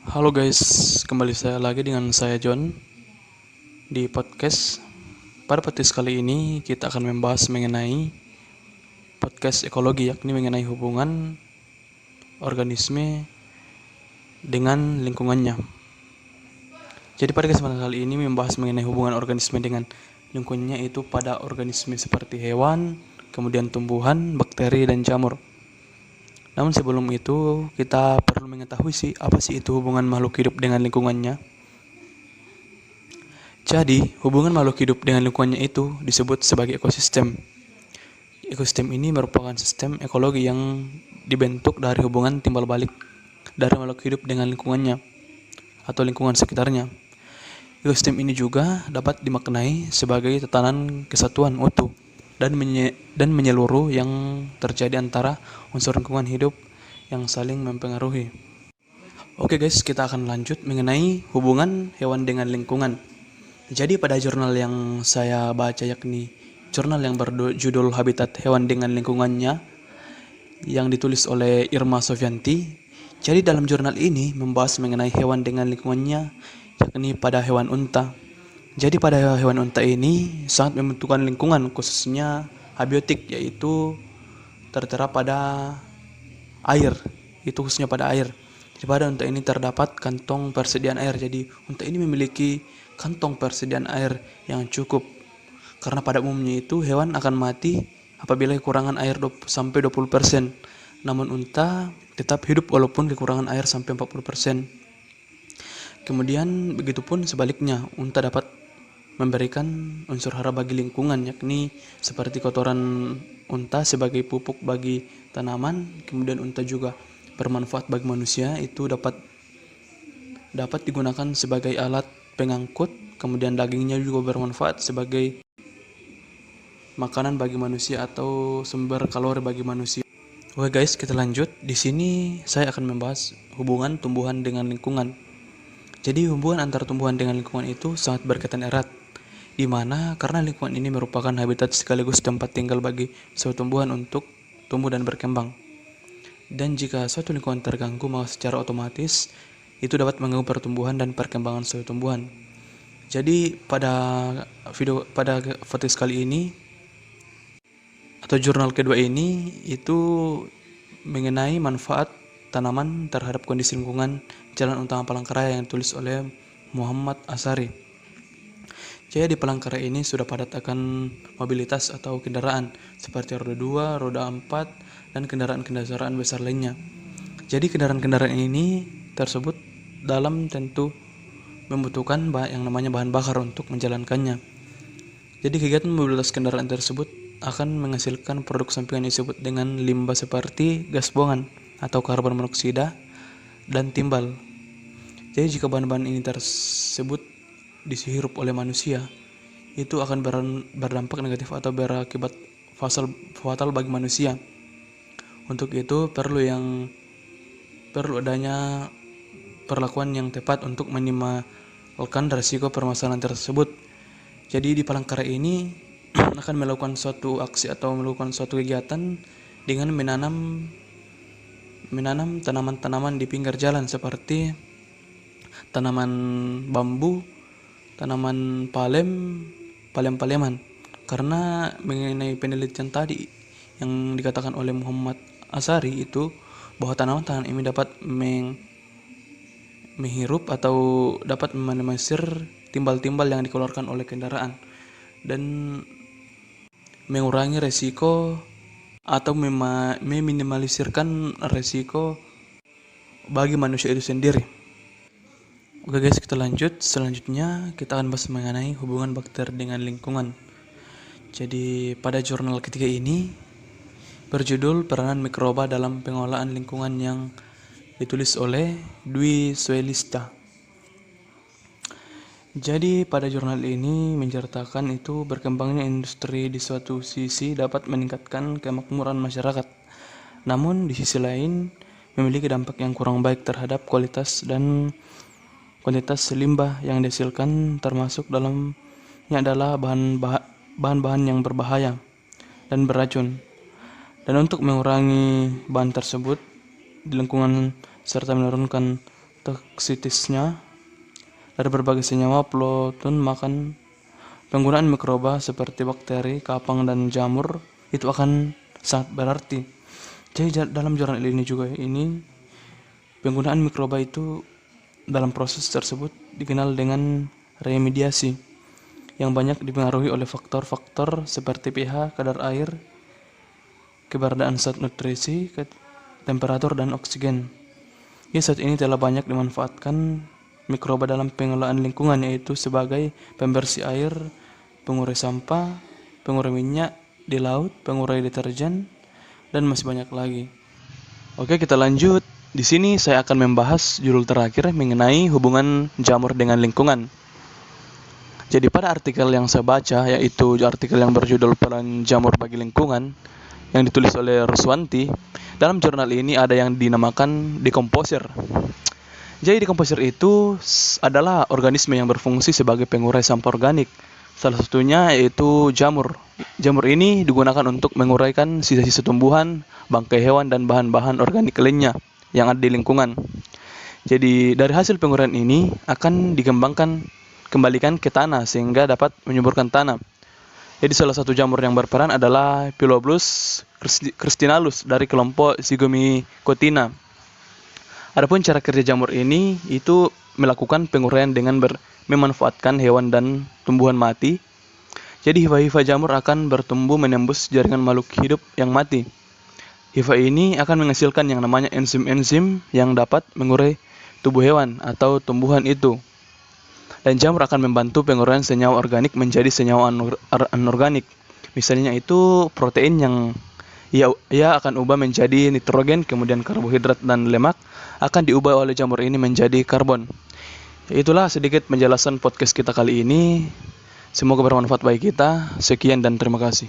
Halo guys, kembali saya lagi dengan saya John di podcast. Pada podcast kali ini kita akan membahas mengenai podcast ekologi, yakni mengenai hubungan organisme dengan lingkungannya. Jadi pada kesempatan kali ini membahas mengenai hubungan organisme dengan lingkungannya, itu pada organisme seperti hewan, kemudian tumbuhan, bakteri, dan jamur. Namun sebelum itu kita perlu mengetahui apa sih itu hubungan makhluk hidup dengan lingkungannya. Jadi, hubungan makhluk hidup dengan lingkungannya itu disebut sebagai ekosistem. Ekosistem ini merupakan sistem ekologi yang dibentuk dari hubungan timbal balik dari makhluk hidup dengan lingkungannya atau lingkungan sekitarnya. Ekosistem ini juga dapat dimaknai sebagai tatanan kesatuan utuh dan menyeluruh yang terjadi antara unsur lingkungan hidup yang saling mempengaruhi. Oke guys, kita akan lanjut mengenai hubungan hewan dengan lingkungan. Jadi pada jurnal yang saya baca, yakni jurnal yang berjudul Habitat Hewan dengan Lingkungannya yang ditulis oleh Irma Sofianti. Jadi dalam jurnal ini membahas mengenai hewan dengan lingkungannya, yakni pada hewan unta. Jadi pada hewan unta ini sangat membutuhkan lingkungan, khususnya abiotik, yaitu tertera pada air, itu khususnya pada air. Jadi pada unta ini terdapat kantong persediaan air. Jadi unta ini memiliki kantong persediaan air yang cukup. Karena pada umumnya itu hewan akan mati apabila kekurangan air sampai 20%. Namun unta tetap hidup walaupun kekurangan air sampai 40%. Kemudian begitupun sebaliknya, unta dapat memberikan unsur hara bagi lingkungan, yakni seperti kotoran unta sebagai pupuk bagi tanaman. Kemudian unta juga bermanfaat bagi manusia, itu dapat digunakan sebagai alat pengangkut. Kemudian dagingnya juga bermanfaat sebagai makanan bagi manusia atau sumber kalori bagi manusia. Oke guys, kita lanjut. Di sini saya akan membahas hubungan tumbuhan dengan lingkungan. Jadi hubungan antara tumbuhan dengan lingkungan itu sangat berkaitan erat. Di mana karena lingkungan ini merupakan habitat sekaligus tempat tinggal bagi suatu tumbuhan untuk tumbuh dan berkembang. Dan jika suatu lingkungan terganggu, maka secara otomatis itu dapat mengganggu pertumbuhan dan perkembangan suatu tumbuhan. Jadi pada podcast kali ini atau jurnal kedua ini itu mengenai manfaat tanaman terhadap kondisi lingkungan Jalan Utama Palangkaraya yang ditulis oleh Muhammad Asari. Jadi di Palangkaraya ini sudah padat akan mobilitas atau kendaraan seperti roda 2, roda 4, dan kendaraan-kendaraan besar lainnya. Jadi kendaraan-kendaraan ini tersebut dalam tentu membutuhkan yang namanya bahan bakar untuk menjalankannya. Jadi kegiatan mobilitas kendaraan tersebut akan menghasilkan produk sampingan yang disebut dengan limbah seperti gas buangan atau karbon monoksida dan timbal. Jadi jika bahan-bahan ini tersebut dihirup oleh manusia, itu akan berdampak negatif atau berakibat fatal bagi manusia. Untuk itu perlu adanya perlakuan yang tepat untuk minimalkan risiko permasalahan tersebut. Jadi di Palangkaraya ini akan melakukan suatu aksi atau melakukan suatu kegiatan dengan menanam tanaman-tanaman di pinggir jalan seperti tanaman bambu, tanaman palem-paleman. Karena mengenai penelitian tadi yang dikatakan oleh Muhammad Asari itu bahwa tanaman-tanaman ini dapat menghirup atau dapat meminimalisir timbal-timbal yang dikeluarkan oleh kendaraan dan mengurangi resiko atau meminimalisirkan resiko bagi manusia itu sendiri. Oke guys, kita lanjut. Selanjutnya kita akan bahas mengenai hubungan bakteri dengan lingkungan. Jadi pada jurnal ketiga ini berjudul Peranan Mikroba dalam Pengolahan Lingkungan yang ditulis oleh Dwi Swelista. Jadi pada jurnal ini menceritakan itu berkembangnya industri di suatu sisi dapat meningkatkan kemakmuran masyarakat. Namun di sisi lain memiliki dampak yang kurang baik terhadap kualitas dan kuantitas limbah yang dihasilkan, termasuk dalamnya adalah bahan-bahan yang berbahaya dan beracun. Dan untuk mengurangi bahan tersebut di lingkungan serta menurunkan toksitisnya dari berbagai senyawa plankton makan. Penggunaan mikroba seperti bakteri, kapang, dan jamur itu akan sangat berarti. Jadi dalam jurnal ini juga ini penggunaan mikroba itu dalam proses tersebut dikenal dengan remediasi yang banyak dipengaruhi oleh faktor-faktor seperti pH, kadar air, keberadaan zat nutrisi, temperatur, dan oksigen. Ya, saat ini telah banyak dimanfaatkan mikroba dalam pengelolaan lingkungan, yaitu sebagai pembersih air, pengurai sampah, pengurai minyak di laut, pengurai deterjen, dan masih banyak lagi. Oke, kita lanjut. Di sini saya akan membahas judul terakhir mengenai hubungan jamur dengan lingkungan. Jadi pada artikel yang saya baca, yaitu artikel yang berjudul Peran Jamur bagi Lingkungan, yang ditulis oleh Ruswanti, dalam jurnal ini ada yang dinamakan dekomposer. Jadi dekomposer itu adalah organisme yang berfungsi sebagai pengurai sampah organik. Salah satunya yaitu jamur. Jamur ini digunakan untuk menguraikan sisa-sisa tumbuhan, bangkai hewan, dan bahan-bahan organik lainnya yang ada di lingkungan. Jadi dari hasil penguraian ini akan kembalikan ke tanah sehingga dapat menyuburkan tanah. Jadi salah satu jamur yang berperan adalah Piloblus cristinallus dari kelompok Zygomycotina. Adapun cara kerja jamur ini itu melakukan penguraian dengan memanfaatkan hewan dan tumbuhan mati. Jadi hifa-hifa jamur akan bertumbuh menembus jaringan makhluk hidup yang mati. Hifa ini akan menghasilkan yang namanya enzim-enzim yang dapat mengurai tubuh hewan atau tumbuhan itu. Dan jamur akan membantu penguraian senyawa organik menjadi senyawa anorganik. Misalnya itu protein yang ia akan ubah menjadi nitrogen, kemudian karbohidrat dan lemak akan diubah oleh jamur ini menjadi karbon. Itulah sedikit penjelasan podcast kita kali ini. Semoga bermanfaat bagi kita. Sekian dan terima kasih.